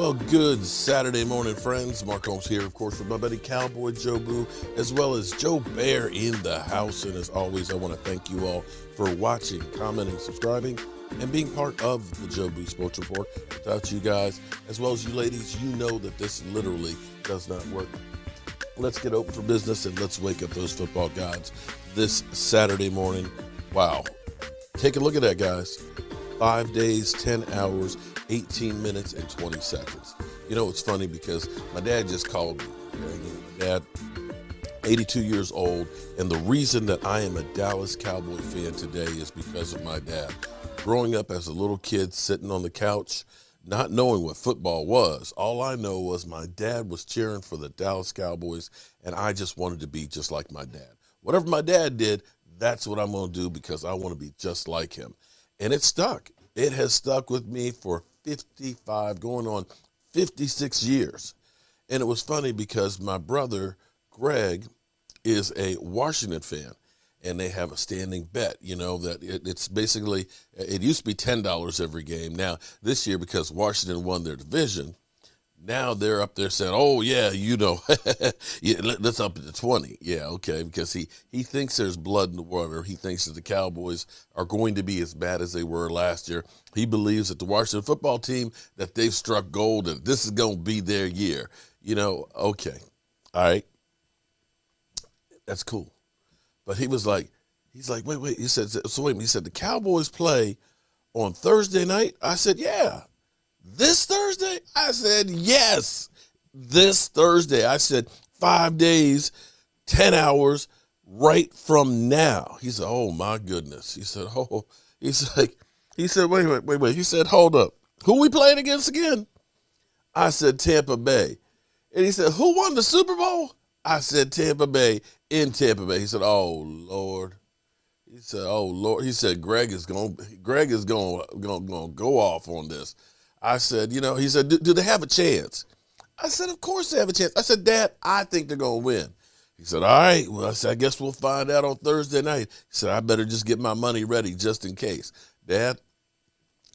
Well, good Saturday morning, friends. Mark Holmes here, of course, with my buddy Cowboy Joe Boo, as well as Joe Bear in the house. And as always, I want to thank you all for watching, commenting, subscribing, and being part of the Joe Boo Sports Report. Without you guys, as well as you ladies, you know that this literally does not work. Let's get open for business and let's wake up those football gods this Saturday morning. Wow. Take a look at that, guys. 5 days, 10 hours, 18 minutes, and 20 seconds. You know, it's funny because my dad just called me. My dad, 82 years old, and the reason that I am a Dallas Cowboy fan today is because of my dad. Growing up as a little kid sitting on the couch, not knowing what football was, all I know was my dad was cheering for the Dallas Cowboys, and I just wanted to be just like my dad. Whatever my dad did, that's what I'm going to do because I want to be just like him. And it stuck. It has stuck with me for 55, going on 56 years. And it was funny because my brother, Greg, is a Washington fan. And they have a standing bet, you know, that it's basically, it used to be $10 every game. Now, this year, because Washington won their division, now they're up there saying, oh, yeah, you know, yeah, let's up it to 20. Yeah, okay, because he thinks there's blood in the water. He thinks that the Cowboys are going to be as bad as they were last year. He believes that the Washington football team, that they've struck gold and this is going to be their year. You know, okay, all right, that's cool. But he's like, wait. He said, so wait a minute. He said, the Cowboys play on Thursday night? I said, yeah. This Thursday? I said, yes. This Thursday. I said, 5 days, 10 hours right from now. He said, oh, my goodness. He said, wait. He said, hold up. Who we playing against again? I said, Tampa Bay. And he said, who won the Super Bowl? I said, Tampa Bay, in Tampa Bay. He said, oh, Lord. He said, oh, Lord. He said, Greg is going to go off on this. I said, you know, he said, do they have a chance? I said, of course they have a chance. I said, Dad, I think they're going to win. He said, all right. Well, I said, I guess we'll find out on Thursday night. He said, I better just get my money ready just in case. Dad,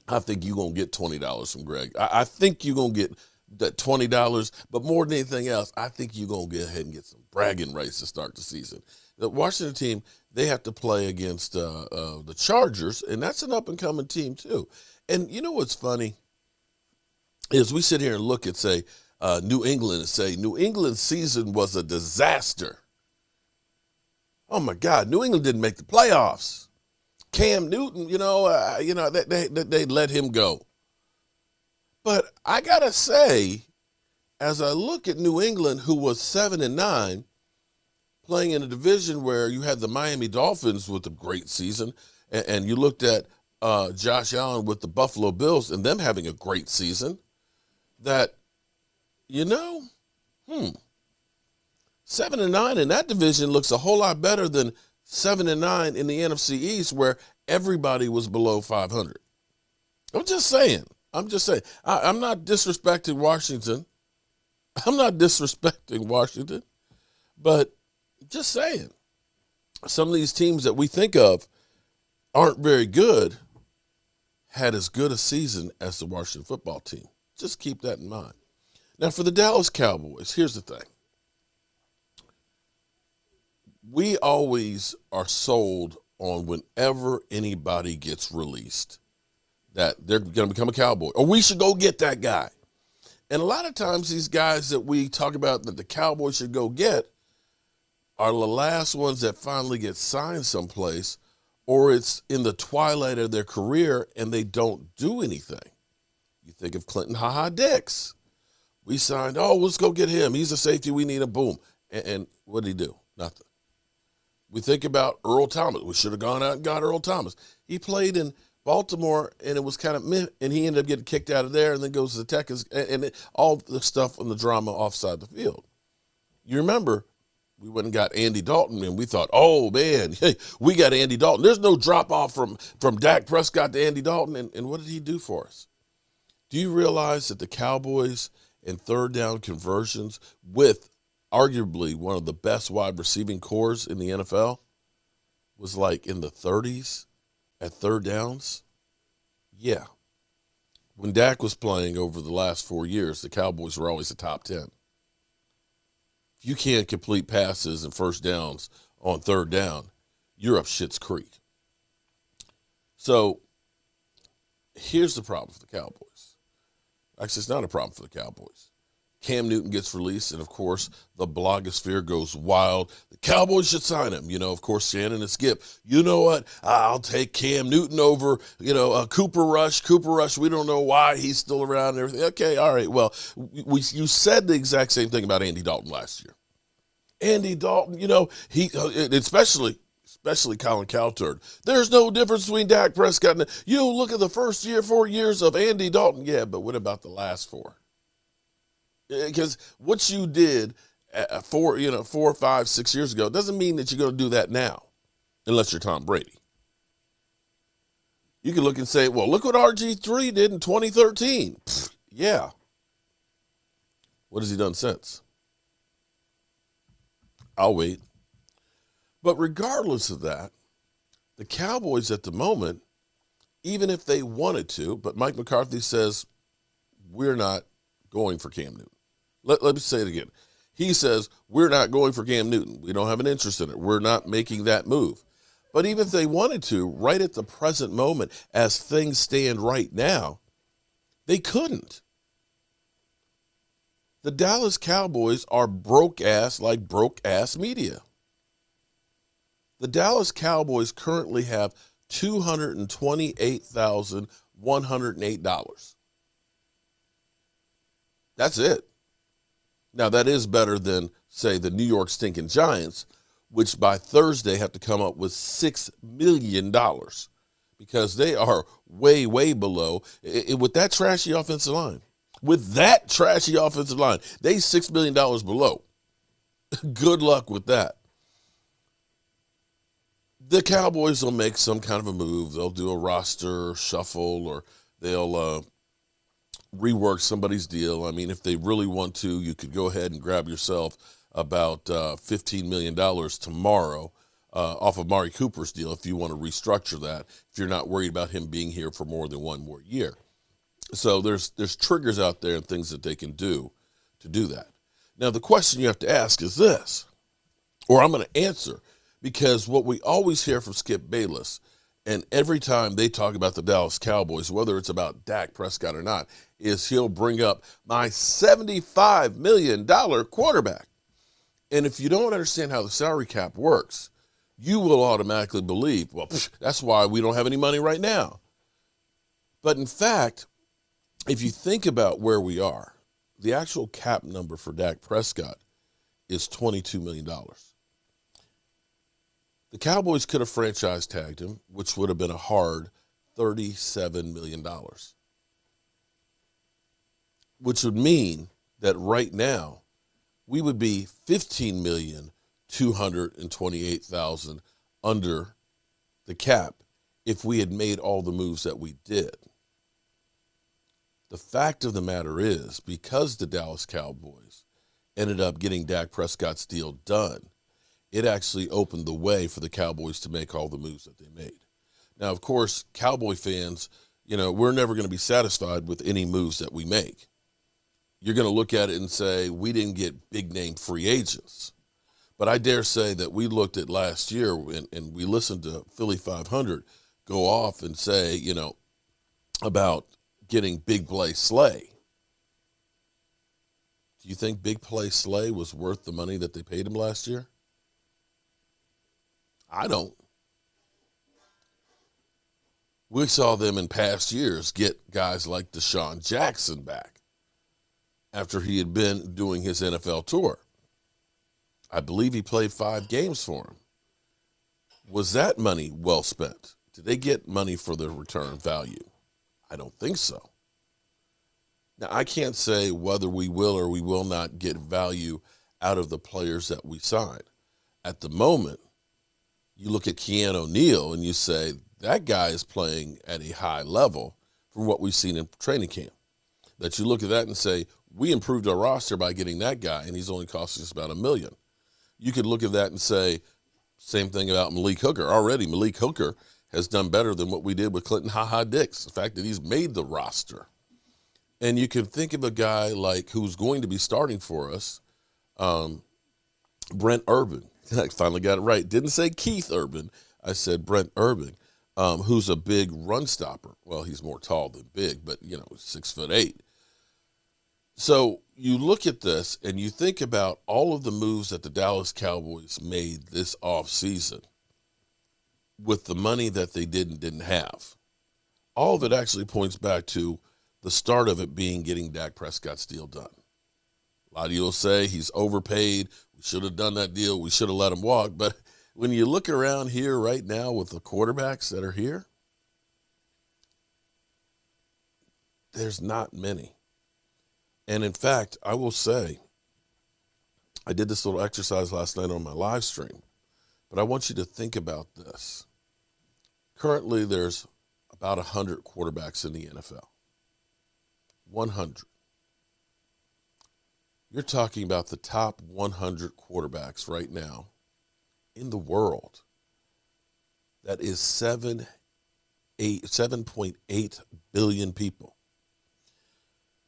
I think you're going to get $20 from Greg. I think you're going to get that $20, but more than anything else, I think you're going to get ahead and get some bragging rights to start the season. The Washington team, they have to play against the Chargers, and that's an up-and-coming team too. And you know what's funny is we sit here and look at, say, New England and say, New England's season was a disaster. Oh, my God, New England didn't make the playoffs. Cam Newton, they let him go. But I got to say, as I look at New England, who was 7-9, playing in a division where you had the Miami Dolphins with a great season, and you looked at Josh Allen with the Buffalo Bills and them having a great season, that, 7-9 in that division looks a whole lot better than 7-9 in the NFC East where everybody was below 500. I'm just saying. I'm not disrespecting Washington. But just saying. Some of these teams that we think of aren't very good had as good a season as the Washington football team. Just keep that in mind. Now, for the Dallas Cowboys, here's the thing. We always are sold on whenever anybody gets released that they're going to become a Cowboy, or we should go get that guy. And a lot of times these guys that we talk about that the Cowboys should go get are the last ones that finally get signed someplace, or it's in the twilight of their career and they don't do anything. You think of Clinton Ha-Ha Dix. We signed, let's go get him. He's a safety. We need a boom. And what did he do? Nothing. We think about Earl Thomas. We should have gone out and got Earl Thomas. He played in Baltimore, and it was kind of meh, and he ended up getting kicked out of there and then goes to the Texans, and all the stuff and the drama offside the field. You remember, we went and got Andy Dalton, and we thought, oh, man, hey, we got Andy Dalton. There's no drop-off from Dak Prescott to Andy Dalton, and what did he do for us? Do you realize that the Cowboys in third down conversions with arguably one of the best wide receiving cores in the NFL was like in the 30s? At third downs? Yeah. When Dak was playing over the last 4 years, the Cowboys were always a top 10. If you can't complete passes and first downs on third down, you're up Schitt's Creek. So here's the problem for the Cowboys. Actually, it's not a problem for the Cowboys. Cam Newton gets released, and, of course, the blogosphere goes wild. The Cowboys should sign him. Of course, Shannon and Skip, you know what? I'll take Cam Newton over, Cooper Rush. Cooper Rush, we don't know why he's still around and everything. Okay, all right. Well, you said the exact same thing about Andy Dalton last year. Andy Dalton, he especially Colin Cowherd. There's no difference between Dak Prescott and look at the first 4 years of Andy Dalton. Yeah, but what about the last 4? Because what you did 4, 5, 6 years ago doesn't mean that you're going to do that now, unless you're Tom Brady. You can look and say, well, look what RG3 did in 2013. Yeah. What has he done since? I'll wait. But regardless of that, the Cowboys at the moment, even if they wanted to, but Mike McCarthy says, we're not going for Cam Newton. Let me say it again. He says, we're not going for Cam Newton. We don't have an interest in it. We're not making that move. But even if they wanted to, right at the present moment, as things stand right now, they couldn't. The Dallas Cowboys are broke-ass like broke-ass media. The Dallas Cowboys currently have $228,108. That's it. Now, that is better than, say, the New York stinking Giants, which by Thursday have to come up with $6 million because they are way, way below. With that trashy offensive line, they $6 million below. Good luck with that. The Cowboys will make some kind of a move. They'll do a roster shuffle, or they'll rework somebody's deal. I mean, if they really want to, you could go ahead and grab yourself about $15 million tomorrow off of Mari Cooper's deal if you want to restructure that, if you're not worried about him being here for more than one more year. So there's triggers out there and things that they can do to do that. Now, the question you have to ask is this, or I'm going to answer, because what we always hear from Skip Bayless, and every time they talk about the Dallas Cowboys, whether it's about Dak Prescott or not, is he'll bring up my $75 million quarterback. And if you don't understand how the salary cap works, you will automatically believe, well, that's why we don't have any money right now. But in fact, if you think about where we are, the actual cap number for Dak Prescott is $22 million. The Cowboys could have franchise tagged him, which would have been a hard $37 million, which would mean that right now we would be $15,228,000 under the cap if we had made all the moves that we did. The fact of the matter is, because the Dallas Cowboys ended up getting Dak Prescott's deal done, it actually opened the way for the Cowboys to make all the moves that they made. Now, of course, Cowboy fans, we're never going to be satisfied with any moves that we make. You're going to look at it and say, we didn't get big-name free agents. But I dare say that we looked at last year and we listened to Philly 500 go off and say, about getting Big Play Slay. Do you think Big Play Slay was worth the money that they paid him last year? I don't. We saw them in past years get guys like Deshaun Jackson back after he had been doing his NFL tour. I believe he played 5 games for him. Was that money well spent? Did they get money for their return value? I don't think so. Now, I can't say whether we will or we will not get value out of the players that we sign. At the moment, you look at Keanu O'Neal and you say, that guy is playing at a high level from what we've seen in training camp. That you look at that and say, we improved our roster by getting that guy, and he's only costing us about $1 million. You could look at that and say, same thing about Malik Hooker. Already, Malik Hooker has done better than what we did with Clinton Ha Ha Dix. The fact that he's made the roster. And you can think of a guy like who's going to be starting for us, Brent Urban. I finally got it right. Didn't say Keith Urban. I said Brent Urban, who's a big run stopper. Well, he's more tall than big, but, 6'8". So you look at this and you think about all of the moves that the Dallas Cowboys made this offseason with the money that they didn't have. All of it actually points back to the start of it being getting Dak Prescott's deal done. A lot of you will say he's overpaid. We should have done that deal. We should have let him walk. But when you look around here right now with the quarterbacks that are here, there's not many. And in fact, I will say, I did this little exercise last night on my live stream, but I want you to think about this. Currently, there's about 100 quarterbacks in the NFL. 100. You're talking about the top 100 quarterbacks right now in the world. That is 7.8 billion people.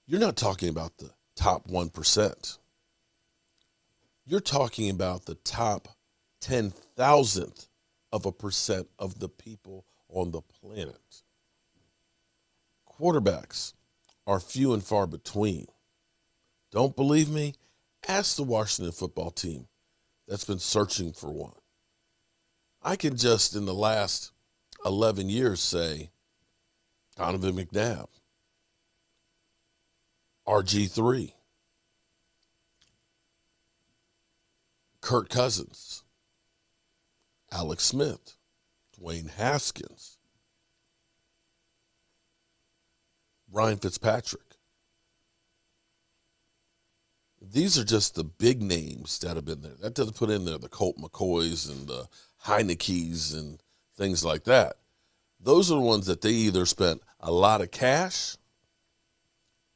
You're not talking about the top 1%. You're talking about the top 10,000th of a percent of the people on the planet. Quarterbacks are few and far between. Don't believe me? Ask the Washington football team that's been searching for one. I can just, in the last 11 years, say Donovan McNabb, RG3, Kirk Cousins, Alex Smith, Dwayne Haskins, Ryan Fitzpatrick. These are just the big names that have been there. That doesn't put in there the Colt McCoys and the Heinekes and things like that. Those are the ones that they either spent a lot of cash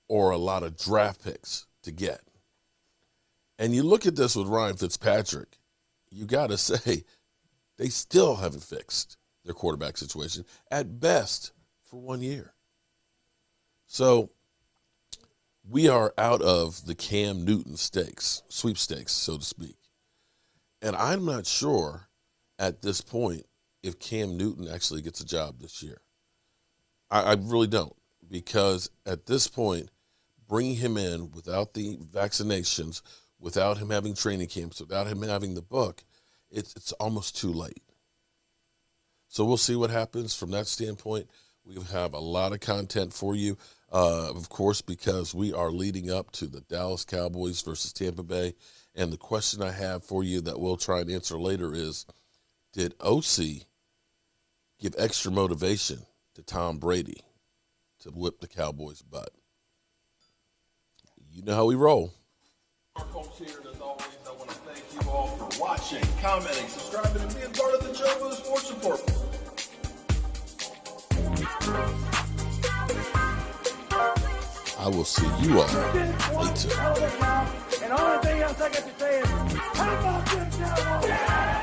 or a lot of draft picks to get. And you look at this with Ryan Fitzpatrick, you got to say they still haven't fixed their quarterback situation, at best for 1 year. So we are out of the Cam Newton sweepstakes, so to speak. And I'm not sure at this point if Cam Newton actually gets a job this year. I really don't, because at this point, bringing him in without the vaccinations, without him having training camps, without him having the book, it's almost too late. So we'll see what happens from that standpoint. We have a lot of content for you, of course, because we are leading up to the Dallas Cowboys versus Tampa Bay. And the question I have for you that we'll try and answer later is, did OC give extra motivation to Tom Brady to whip the Cowboys' butt? You know how we roll. Our folks here, and as always, I want to thank you all for watching, commenting, subscribing, and being part of the Joe Boo Sports Report. I will see you all later. And the only thing else I got to say is, how about them Cowboys?